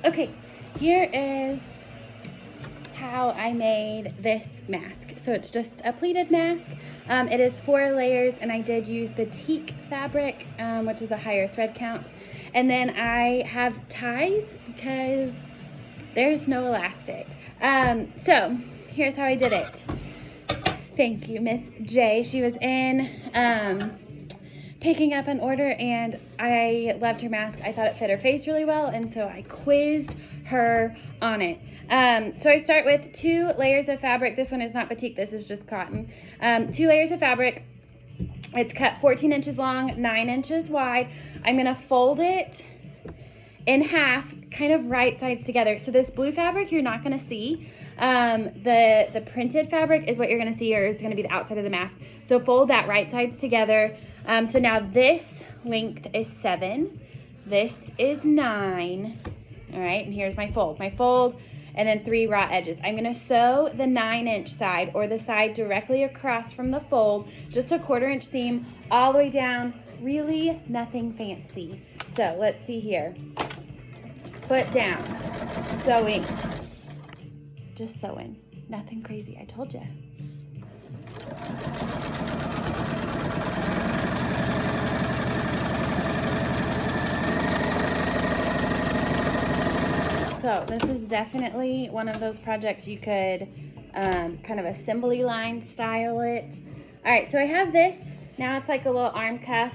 Okay, here is how I made this mask. So it's just a pleated mask. It is 4 layers, and I did use batik fabric, which is a higher thread count. And then I have ties because there's no elastic. So here's how I did it. Thank you, Miss J. She was in picking up an order, and I loved her mask. I thought it fit her face really well, and so I quizzed her on it. So I start with 2 layers of fabric. This one is not batik, this is just cotton. 2 layers of fabric. It's cut 14 inches long, 9 inches wide. I'm gonna fold it in half, kind of right sides together. So this blue fabric you're not gonna see. The printed fabric is what you're gonna see, or it's gonna be the outside of the mask. So fold that right sides together. So now this length is 7, this is 9. All right, and here's my fold. And then 3 raw edges. I'm gonna sew the 9-inch side, or the side directly across from the fold, just a 1/4 inch seam all the way down. Really nothing fancy. So let's see here. Foot down, sewing. Just sewing, nothing crazy, I told you. So this is definitely one of those projects you could kind of assembly line style it. All right, so I have this. Now it's like a little arm cuff.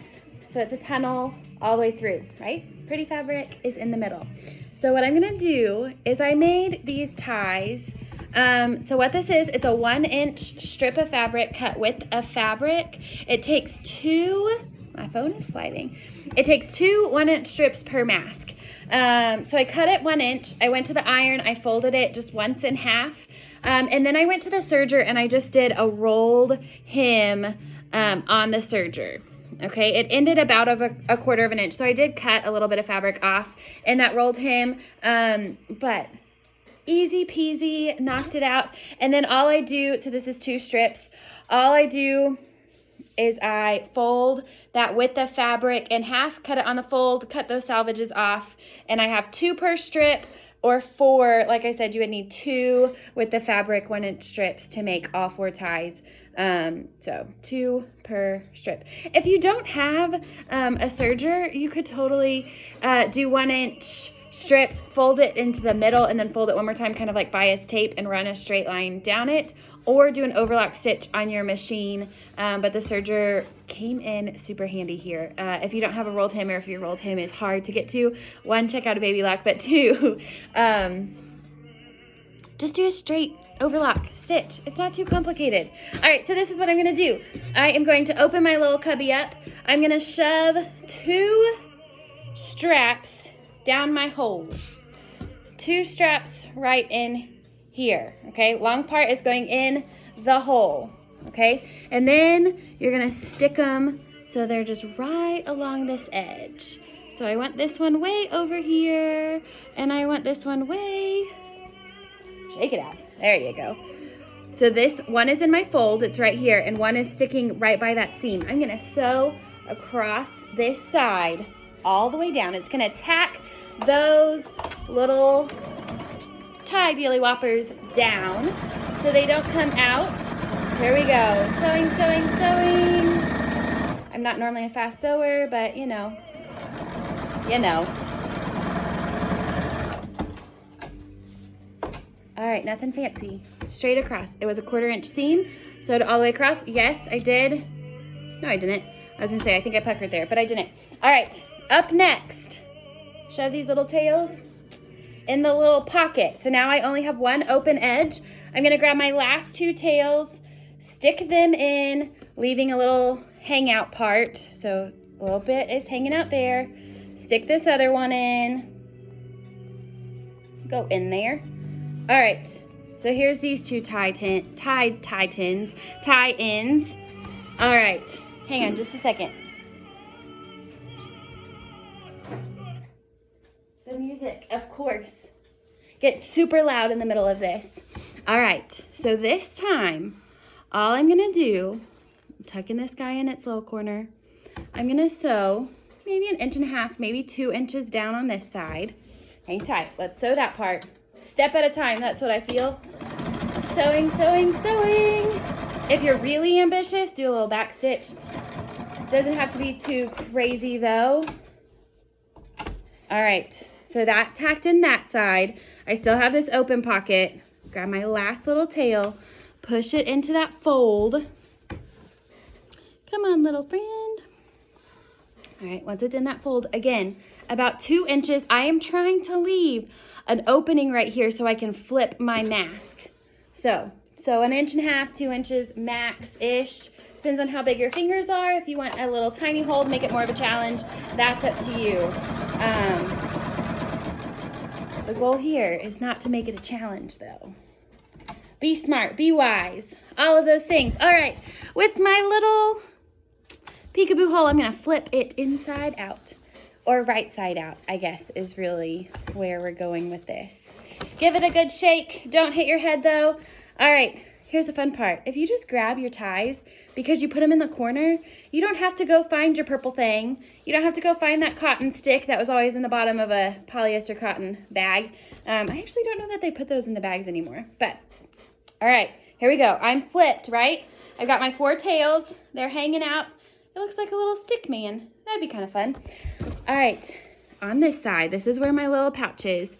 So it's a tunnel all the way through, right? Pretty fabric is in the middle. So what I'm gonna do is I made these ties. So what this is, it's a 1-inch strip of fabric cut with a fabric. It takes 2, my phone is sliding. It takes 2 1-inch strips per mask. So I cut it 1 inch. I went to the iron, I folded it just once in half. And then I went to the serger and I just did a rolled hem on the serger. Okay, it ended about a 1/4 inch. So I did cut a little bit of fabric off in that rolled hem, but easy peasy, knocked it out. And then all I do, so this is 2 strips, all I do is I fold that width of fabric in half, cut it on the fold, cut those salvages off, and I have 2 per strip, or 4. Like I said, you would need 2 with the fabric 1-inch strips to make all 4 ties. So 2 per strip. If you don't have a serger, you could totally do 1-inch strips, fold it into the middle, and then fold it one more time, kind of like bias tape, and run a straight line down it, or do an overlock stitch on your machine. But the serger came in super handy here. If you don't have a rolled hem, or if your rolled hem is hard to get to, 1, check out a baby lock, but 2, just do a straight overlock stitch. It's not too complicated. All right, so this is what I'm gonna do. I am going to open my little cubby up. I'm gonna shove 2 straps down my hole. 2 straps right in here, okay? Long part is going in the hole, okay? And then you're gonna stick them so they're just right along this edge. So I want this one way over here, and I want this one way, shake it out, there you go. So this one is in my fold, it's right here, and one is sticking right by that seam. I'm gonna sew across this side all the way down. It's gonna tack those little tie dealy whoppers down so they don't come out. Here we go, sewing, sewing, sewing. I'm not normally a fast sewer, but you know. All right, nothing fancy, straight across. It was a 1/4 inch seam, sewed it all the way across. Yes, I did. No, I didn't. I was gonna say, I think I puckered there, but I didn't. All right, up next, shove these little tails in the little pocket. So now I only have 1 open edge. I'm gonna grab my last 2 tails, stick them in, leaving a little hangout part. So a little bit is hanging out there. Stick this other one in, go in there. All right, so here's these 2 tie-ins. All right, hang on just a second. The music, of course, gets super loud in the middle of this. All right, so this time, all I'm gonna do, I'm tucking this guy in its little corner. I'm gonna sew maybe 1.5 inches, maybe 2 inches down on this side. Hang tight. Let's sew that part. Step at a time, that's what I feel. Sewing, sewing, sewing. If you're really ambitious, do a little back stitch. Doesn't have to be too crazy though. All right, so that tacked in that side. I still have this open pocket. Grab my last little tail, push it into that fold. Come on, little friend. All right, once it's in that fold, again, about 2 inches, I am trying to leave an opening right here so I can flip my mask. So 1.5 inches, 2 inches max-ish. Depends on how big your fingers are. If you want a little tiny hold, make it more of a challenge, that's up to you. The goal here is not to make it a challenge though. Be smart, be wise, all of those things. All right, with my little peekaboo hole, I'm gonna flip it inside out, or right side out, I guess, is really where we're going with this. Give it a good shake. Don't hit your head though. All right, here's the fun part. If you just grab your ties, because you put them in the corner, you don't have to go find your purple thing. You don't have to go find that cotton stick that was always in the bottom of a polyester cotton bag. I actually don't know that they put those in the bags anymore, but all right, here we go. I'm flipped, right? I've got my 4 tails. They're hanging out. It looks like a little stick man. That'd be kind of fun. All right, on this side, this is where my little pouch is.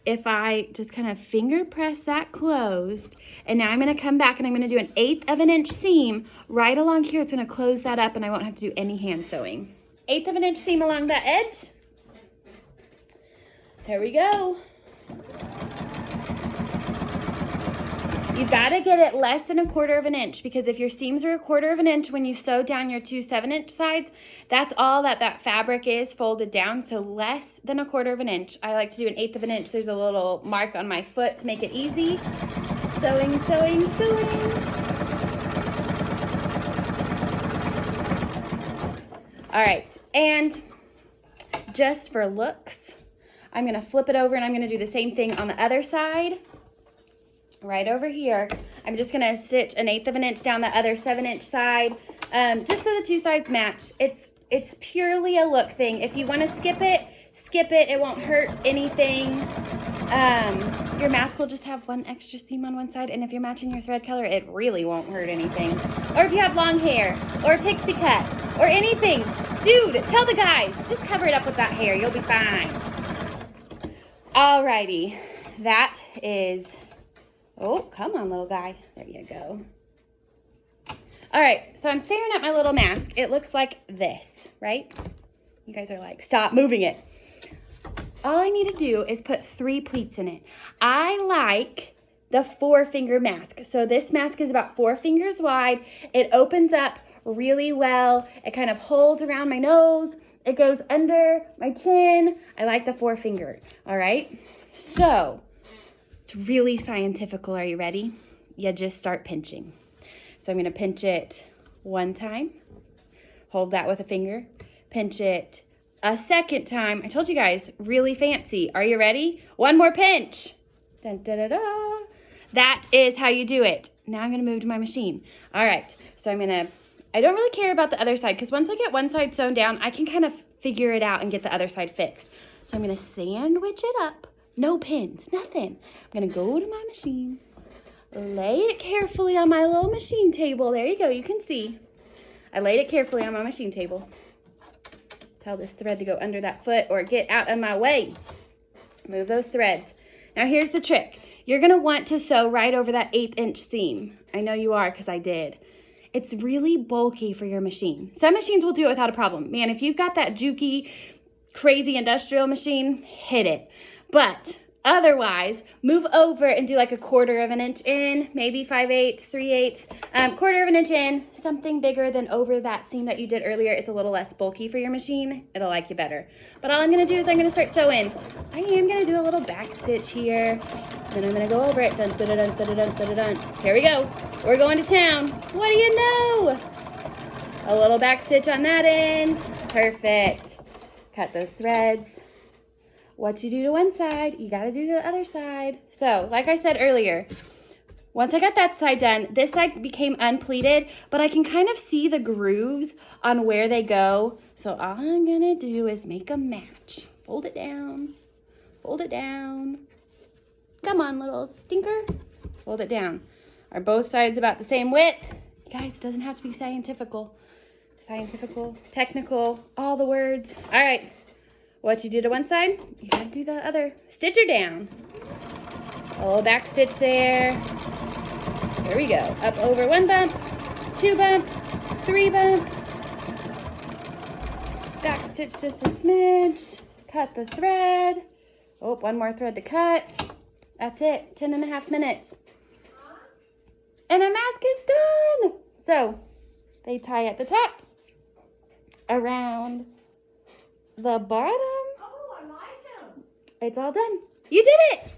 If I just kind of finger press that closed, and now I'm gonna come back and I'm gonna do an 1/8 of an inch seam right along here. It's gonna close that up and I won't have to do any hand sewing. 1/8 of an inch seam along that edge. Here we go. You gotta get it less than 1/4 of an inch, because if your seams are 1/4 of an inch when you sew down your 2 7-inch sides, that's all that fabric is folded down. So less than 1/4 of an inch. I like to do an 1/8 of an inch. There's a little mark on my foot to make it easy. Sewing, sewing, sewing. All right, and just for looks, I'm gonna flip it over and I'm gonna do the same thing on the other side. Right over here, I'm just gonna stitch an 1/8 of an inch down the other 7-inch side, just so the 2 sides match. It's purely a look thing. If you want to skip it, skip it. It won't hurt anything. Your mask will just have 1 extra seam on one side, and if you're matching your thread color, it really won't hurt anything. Or if you have long hair, or a pixie cut, or anything, dude, tell the guys, just cover it up with that hair. You'll be fine. Alrighty, that is. Oh, come on, little guy. There you go. All right, so I'm staring at my little mask. It looks like this, right? You guys are like, stop moving it. All I need to do is put 3 pleats in it. I like the 4-finger mask. So this mask is about 4 fingers wide. It opens up really well. It kind of holds around my nose. It goes under my chin. I like the 4-finger, all right? So it's really scientifical. Are you ready? You just start pinching. So I'm going to pinch it 1 time. Hold that with a finger. Pinch it a 2nd time. I told you guys, really fancy. Are you ready? 1 more pinch. Dun, da, da, da. That is how you do it. Now I'm going to move to my machine. All right. So I don't really care about the other side, because once I get one side sewn down, I can kind of figure it out and get the other side fixed. So I'm going to sandwich it up. No pins, nothing. I'm going to go to my machine. Lay it carefully on my little machine table. There you go. You can see. I laid it carefully on my machine table. Tell this thread to go under that foot or get out of my way. Move those threads. Now here's the trick. You're going to want to sew right over that 1/8-inch seam. I know you are, because I did. It's really bulky for your machine. Some machines will do it without a problem. Man, if you've got that jukey, crazy industrial machine, hit it. But otherwise, move over and do like 1/4 of an inch in, maybe 5/8, 3/8, 1/4 of an inch in, something bigger than over that seam that you did earlier. It's a little less bulky for your machine. It'll like you better. But all I'm gonna do is I'm gonna start sewing. I am gonna do a little back stitch here. Then I'm gonna go over it. Dun, dun, dun, dun, dun, dun, dun, dun. Here we go. We're going to town. What do you know? A little back stitch on that end. Perfect. Cut those threads. What you do to one side, you got to do to the other side. So, like I said earlier, once I got that side done, this side became unpleated, but I can kind of see the grooves on where they go. So all I'm going to do is make a match. Fold it down, Fold it down. Come on, little stinker. Fold it down. Are both sides about the same width? Guys, it doesn't have to be scientifical. Technical, all the words. All right, what you do to one side, you gotta do the other. Stitch her down. A little back stitch there. There we go. Up over 1 bump, 2 bump, 3 bump. Back stitch just a smidge. Cut the thread. Oh, 1 more thread to cut. That's it, 10.5 minutes. And a mask is done. So they tie at the top, around the bottom. Oh, I like them. It's all done. You did it.